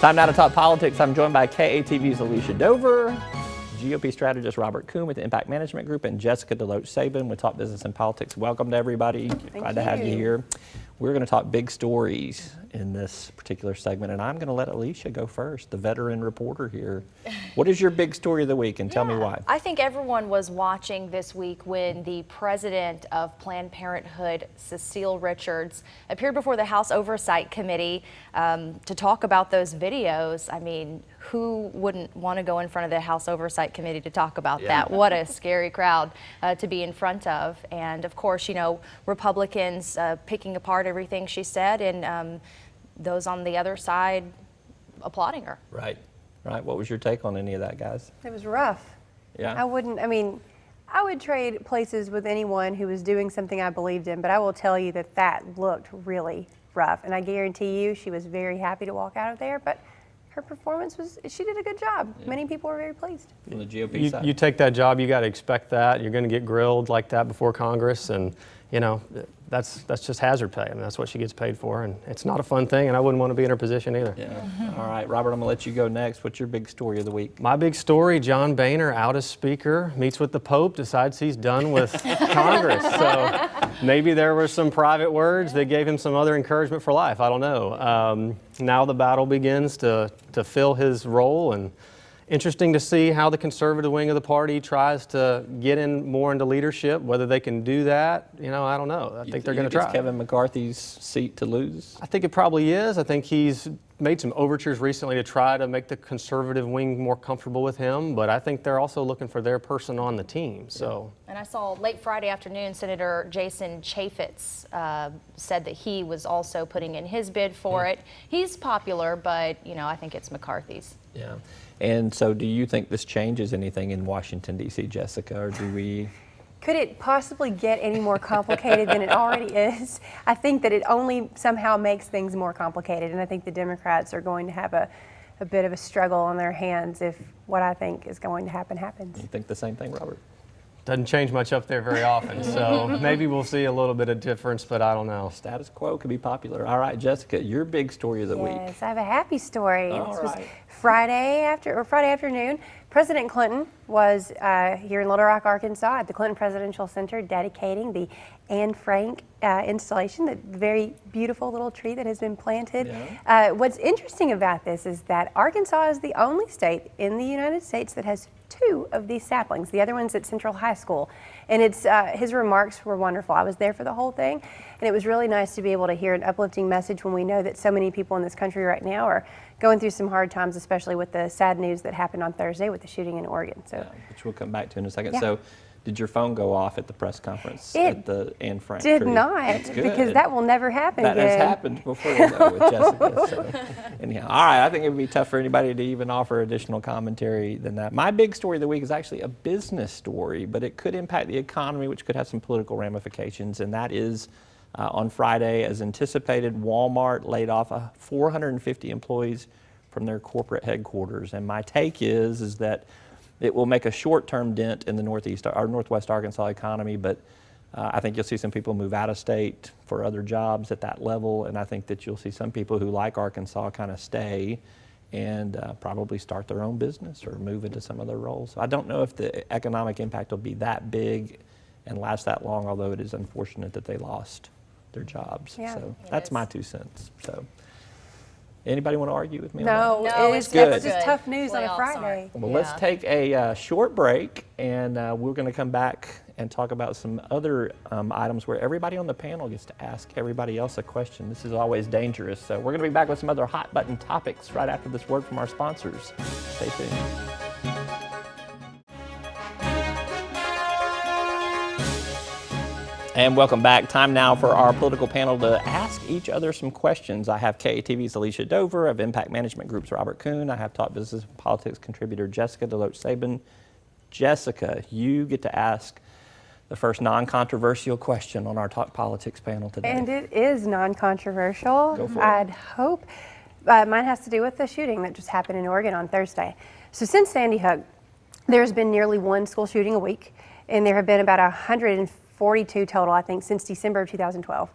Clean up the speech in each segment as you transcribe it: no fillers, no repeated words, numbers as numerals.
Time now to talk politics. I'm joined by KATV's Elicia Dover, GOP strategist Robert Coon with the Impact Management Group, and Jessica DeLoach Sabin with Talk Business and Politics. Welcome to everybody. Glad to have you here. We're going to talk big stories in this particular segment, and I'm going to let Elicia go first, the veteran reporter here. What is your big story of the week, and tell me why? I think everyone was watching this week when the president of Planned Parenthood, Cecile Richards, appeared before the House Oversight Committee to talk about those videos. I mean, who wouldn't want to go in front of the House Oversight Committee to talk about that? What a scary crowd to be in front of. And of course, you know, Republicans picking apart everything she said, and those on the other side applauding her. Right. What was your take on any of that, guys? It was rough. Yeah. I would trade places with anyone who was doing something I believed in, but I will tell you that that looked really rough. And I guarantee you she was very happy to walk out of there, but her performance she did a good job. Yeah. Many people were very pleased. From the GOP side. You take that job, you got to expect that. You're going to get grilled like that before Congress, and you know, that's just hazard pay. I mean, that's what she gets paid for, and it's not a fun thing, and I wouldn't want to be in her position either. Yeah. All right, Robert, I'm going to let you go next. What's your big story of the week? My big story, John Boehner, out as Speaker, meets with the Pope, decides he's done with Congress. So maybe there were some private words that gave him some other encouragement for life. I don't know. Now the battle begins to fill his role, and interesting to see how the conservative wing of the party tries to get in more into leadership. Whether they can do that, you know, I don't know. I think they're going to try. It's Kevin McCarthy's seat to lose? I think it probably is. I think he's made some overtures recently to try to make the conservative wing more comfortable with him, but I think they're also looking for their person on the team. So. And I saw late Friday afternoon, Senator Jason Chaffetz said that he was also putting in his bid for it. He's popular, but you know, I think it's McCarthy's. Yeah. And so do you think this changes anything in Washington, D.C., Jessica, or do we? Could it possibly get any more complicated than it already is? I think that it only somehow makes things more complicated, and I think the Democrats are going to have a bit of a struggle on their hands if what I think is going to happen happens. You think the same thing, Robert? Doesn't change much up there very often, so maybe we'll see a little bit of difference, but I don't know. Status quo could be popular. All right, Jessica, your big story of the week. Yes, I have a happy story. All this was right. Friday afternoon. President Clinton was here in Little Rock, Arkansas at the Clinton Presidential Center dedicating the Anne Frank installation, the very beautiful little tree that has been planted. Yeah. What's interesting about this is that Arkansas is the only state in the United States that has 2 of these saplings. The other one's at Central High School. And his remarks were wonderful. I was there for the whole thing, and it was really nice to be able to hear an uplifting message when we know that so many people in this country right now are going through some hard times, especially with the sad news that happened on Thursday with the shooting in Oregon. So, which we'll come back to in a second. Yeah. So, did your phone go off at the press conference at the Anne Frank Did tree? not, because that will never happen again. That has happened before, though, with Jessica. So, anyhow, all right, I think it would be tough for anybody to even offer additional commentary than that. My big story of the week is actually a business story, but it could impact the economy, which could have some political ramifications, and that is on Friday, as anticipated, Walmart laid off 450 employees from their corporate headquarters. And my take is that it will make a short-term dent in the Northwest Arkansas economy, but I think you'll see some people move out of state for other jobs at that level, and I think that you'll see some people who like Arkansas kind of stay and probably start their own business or move into some other roles. So I don't know if the economic impact will be that big and last that long, although it is unfortunate that they lost their jobs. Yeah, so that's my 2 cents. So. Anybody want to argue with me? No, it's good. It's just tough news on a Friday. Well, let's take a short break, and we're going to come back and talk about some other items where everybody on the panel gets to ask everybody else a question. This is always dangerous. So we're going to be back with some other hot button topics right after this word from our sponsors. Stay tuned. And welcome back. Time now for our political panel to ask each other some questions. I have KATV's Elicia Dover, I have Impact Management Group's Robert Coon, I have Talk Business and Politics contributor Jessica DeLoach Sabin. Jessica, you get to ask the first non-controversial question on our Talk Politics panel today. And it is non-controversial, Go for it. I'd hope. Mine has to do with the shooting that just happened in Oregon on Thursday. So since Sandy Hook, there's been nearly 1 school shooting a week, and there have been about 142 total, I think, since December of 2012.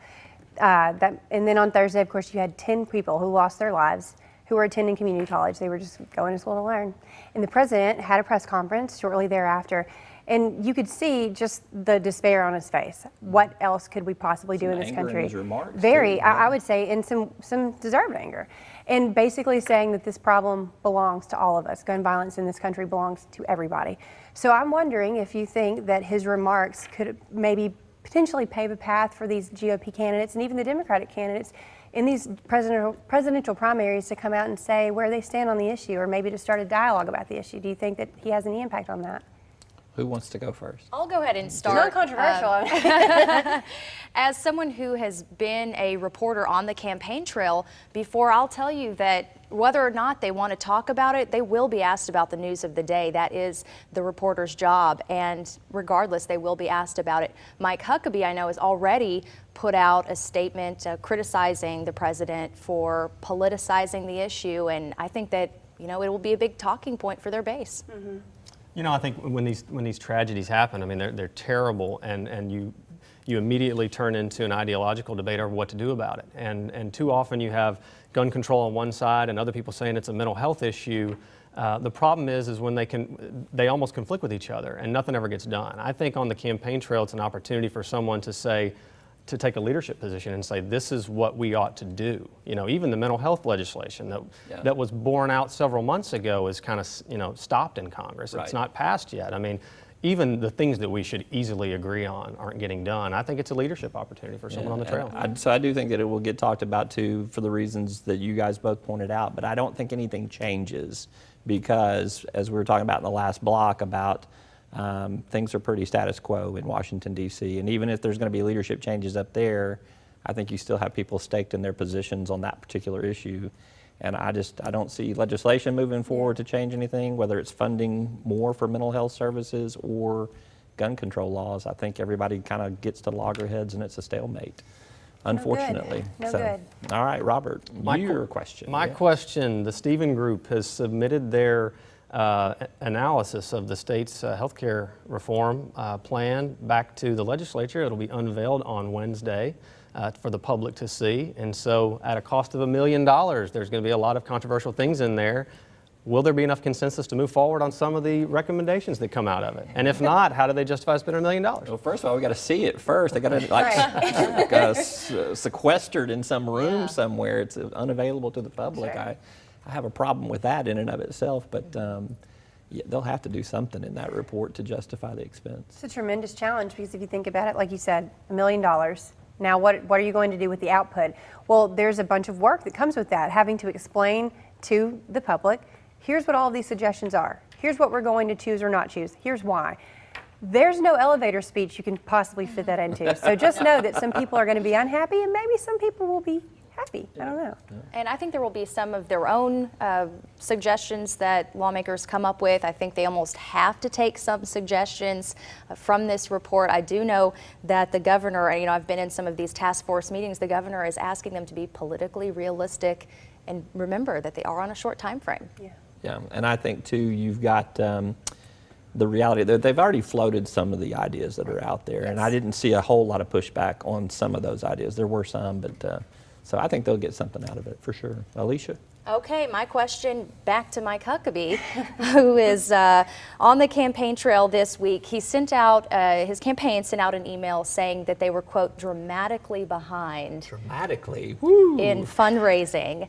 And then on Thursday, of course, you had 10 people who lost their lives, who were attending community college. They were just going to school to learn. And the president had a press conference shortly thereafter, and you could see just the despair on his face. What else could we possibly do in this anger country? in his remarks, Very, too. I would say, and some deserved anger. And basically saying that this problem belongs to all of us. Gun violence in this country belongs to everybody. So I'm wondering if you think that his remarks could maybe potentially pave a path for these GOP candidates and even the Democratic candidates in these presidential primaries to come out and say where they stand on the issue, or maybe to start a dialogue about the issue. Do you think that he has any impact on that? Who wants to go first? I'll go ahead and start. Non-controversial. As someone who has been a reporter on the campaign trail before, I'll tell you that whether or not they want to talk about it, they will be asked about the news of the day. That is the reporter's job, and regardless, they will be asked about it. Mike Huckabee, I know, has already put out a statement criticizing the president for politicizing the issue, and I think that, you know, it will be a big talking point for their base. Mm-hmm. You know, I think when these tragedies happen, I mean, they're terrible, and you immediately turn into an ideological debate over what to do about it. And too often you have gun control on one side and other people saying it's a mental health issue. The problem is when they almost conflict with each other and nothing ever gets done. I think on the campaign trail, it's an opportunity for someone to take a leadership position and say, this is what we ought to do. You know, even the mental health legislation that was borne out several months ago is kind of, you know, stopped in Congress. Right. It's not passed yet. I mean, even the things that we should easily agree on aren't getting done. I think it's a leadership opportunity for someone on the trail. So I do think that it will get talked about too, for the reasons that you guys both pointed out, but I don't think anything changes because, as we were talking about in the last block, about things are pretty status quo in Washington, D.C. And even if there's going to be leadership changes up there, I think you still have people staked in their positions on that particular issue. And I don't see legislation moving forward to change anything, whether it's funding more for mental health services or gun control laws. I think everybody kind of gets to loggerheads and it's a stalemate, unfortunately. No good. All right, Robert, your question. My question, the Stephen Group has submitted their analysis of the state's healthcare reform plan back to the legislature. It'll be unveiled on Wednesday for the public to see. And so at a cost of $1 million, there's going to be a lot of controversial things in there. Will there be enough consensus to move forward on some of the recommendations that come out of it? And if not, how do they justify spending $1 million? Well, first of all, we got to see it first. They got to sequestered in some room somewhere. It's unavailable to the public. Sure. I have a problem with that in and of itself, but they'll have to do something in that report to justify the expense. It's a tremendous challenge because if you think about it, like you said, $1 million. Now, what are you going to do with the output? Well, there's a bunch of work that comes with that, having to explain to the public, here's what all of these suggestions are. Here's what we're going to choose or not choose. Here's why. There's no elevator speech you can possibly fit that into. So just know that some people are going to be unhappy and maybe some people will be happy. I don't know. And I think there will be some of their own suggestions that lawmakers come up with. I think they almost have to take some suggestions from this report. I do know that the governor, you know, I've been in some of these task force meetings, the governor is asking them to be politically realistic and remember that they are on a short time frame. Yeah, and I think too, you've got the reality that they've already floated some of the ideas that are out there, and I didn't see a whole lot of pushback on some of those ideas. There were some, but so I think they'll get something out of it for sure. Elicia? Okay, my question back to Mike Huckabee, who is on the campaign trail this week. He sent out, his campaign sent out an email saying that they were, quote, dramatically behind. Dramatically? Woo! In fundraising.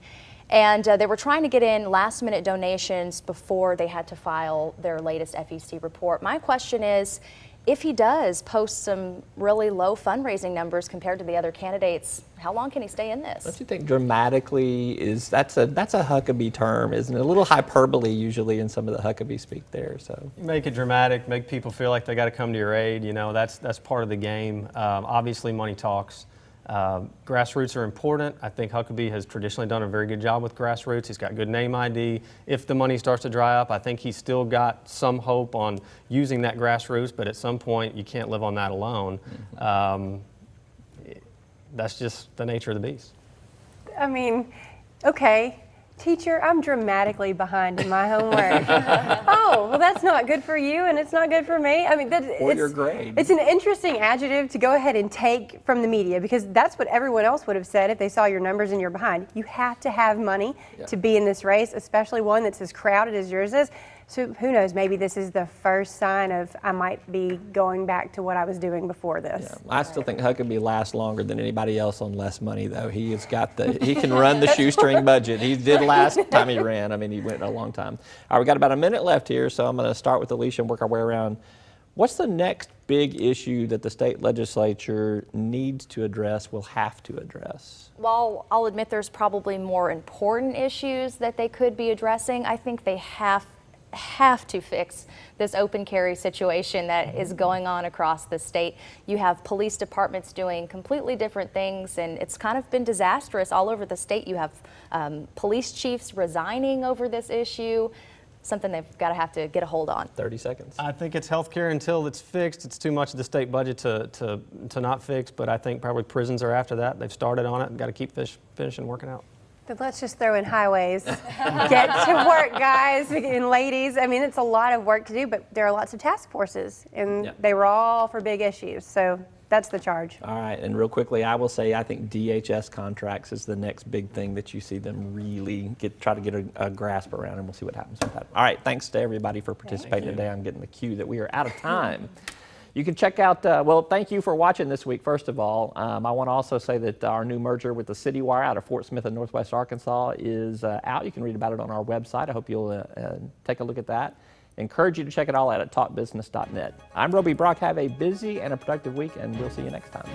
And they were trying to get in last-minute donations before they had to file their latest FEC report. My question is, if he does post some really low fundraising numbers compared to the other candidates, how long can he stay in this? Don't you think dramatically that's a Huckabee term, isn't it? A little hyperbole usually in some of the Huckabee speak there. So Make it dramatic, make people feel like they got to come to your aid. You know, that's part of the game. Obviously, money talks. Grassroots are important. I think Huckabee has traditionally done a very good job with grassroots. He's got good name ID. If the money starts to dry up, I think he's still got some hope on using that grassroots, but at some point you can't live on that alone. That's just the nature of the beast. I mean, okay, Teacher, I'm dramatically behind in my homework. Oh, well, that's not good for you, and it's not good for me. I mean, Or your grade. It's an interesting adjective to go ahead and take from the media, because that's what everyone else would have said if they saw your numbers and you're behind. You have to have money to be in this race, especially one that's as crowded as yours is. So who knows, maybe this is the first sign of I might be going back to what I was doing before this. Yeah, I still think Huckabee lasts longer than anybody else on less money, though. He can run the shoestring budget. He did last time he ran. I mean, he went a long time. All right, we got about a minute left here, so I'm going to start with Elicia and work our way around. What's the next big issue that the state legislature needs to address, will have to address? While I'll admit there's probably more important issues that they could be addressing, I think they have to fix this open carry situation that is going on across the state. You have police departments doing completely different things, and it's kind of been disastrous all over the state. You have police chiefs resigning over this issue, something they've got to have to get a hold on. 30 seconds. I think it's healthcare until it's fixed. It's too much of the state budget to not fix, but I think probably prisons are after that. They've started on it and got to keep finishing working out. Then let's just throw in highways. Get to work, guys and ladies. I mean, it's a lot of work to do, but there are lots of task forces, and they were all for big issues. So that's the charge. All right, and real quickly, I will say I think DHS contracts is the next big thing that you see them really try to get a grasp around, and we'll see what happens with that. All right, thanks to everybody for participating today. I'm getting the cue that we are out of time. You can check out, well, thank you for watching this week, first of all. I want to also say that our new merger with the City Wire out of Fort Smith in Northwest Arkansas is out. You can read about it on our website. I hope you'll take a look at that. Encourage you to check it all out at talkbusiness.net. I'm Roby Brock. Have a busy and a productive week, and we'll see you next time.